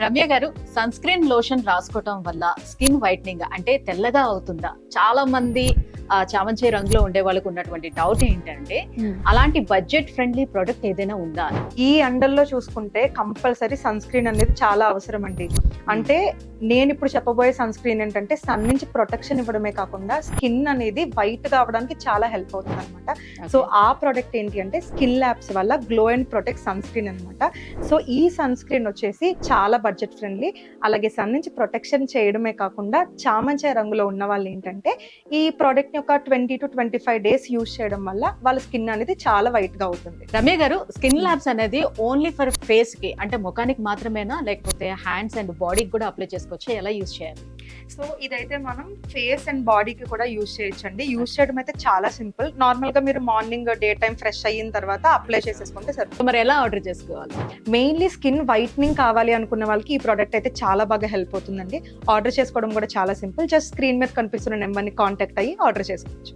రమ్య గారు, sun screen lotion రాసుకోవటం వల్ల skin whitening అంటే తెల్లగా అవుతుందా? చాలా మంది చామంతి రంగులో ఉండే వాళ్ళకు ఉన్నటువంటి డౌట్ ఏంటంటే అలాంటి బడ్జెట్ ఫ్రెండ్లీ ప్రొడక్ట్ ఏదైనా ఉందా? ఈ ఎండల్లో చూసుకుంటే కంపల్సరీ సన్ స్క్రీన్ అనేది చాలా అవసరం అండి. అంటే నేను ఇప్పుడు చెప్పబోయే సన్ స్క్రీన్ ఏంటంటే సన్ నుంచి ప్రొటెక్షన్ ఇవ్వడమే కాకుండా స్కిన్ అనేది వైట్ కావడానికి చాలా హెల్ప్ అవుతుంది అనమాట. సో ఆ ప్రొడక్ట్ ఏంటి అంటే స్కిన్ ల్యాబ్స్ వల్ల glow and protect sunscreen అనమాట. సో ఈ సన్ స్క్రీన్ వచ్చేసి చాలా బడ్జెట్ ఫ్రెండ్లీ, అలాగే సన్ నుంచి ప్రొటెక్షన్ చేయడమే కాకుండా చామంతి రంగులో ఉన్న వాళ్ళు ఏంటంటే ఈ ప్రోడక్ట్ ని ఒక 20 to 25 డేస్ యూజ్ చేయడం వల్ల వాళ్ళ స్కిన్ అనేది చాలా వైట్ గా అవుతుంది. రమ్య గారు, స్కిన్ ల్యాబ్స్ అనేది ఓన్లీ ఫర్ ఫేస్ కి అంటే ముఖానికి మాత్రమేనా, లేకపోతే హ్యాండ్స్ అండ్ బాడీకి కూడా అప్లై చేసుకోవచ్చు? ఎలా యూజ్ చేయాలి? సో ఇదైతే మనం ఫేస్ అండ్ బాడీకి కూడా యూజ్ చేయొచ్చండి. యూజ్ చేయడం అయితే చాలా సింపుల్. నార్మల్ గా మీరు మార్నింగ్ డే టైం ఫ్రెష్ అయిన తర్వాత అప్లై చేసేసుకుంటే సరిపోతుంది. మరి ఎలా ఆర్డర్ చేసుకోవాలి? మెయిన్లీ స్కిన్ వైట్నింగ్ కావాలి అనుకున్న వాళ్ళకి ఈ ప్రోడక్ట్ అయితే చాలా బాగా హెల్ప్ అవుతుందండి. ఆర్డర్ చేసుకోవడం కూడా చాలా సింపుల్. జస్ట్ స్క్రీన్ మీద కనిపిస్తున్న నెంబర్ని కాంటాక్ట్ అయ్యి ఆర్డర్ చేసుకోవచ్చు.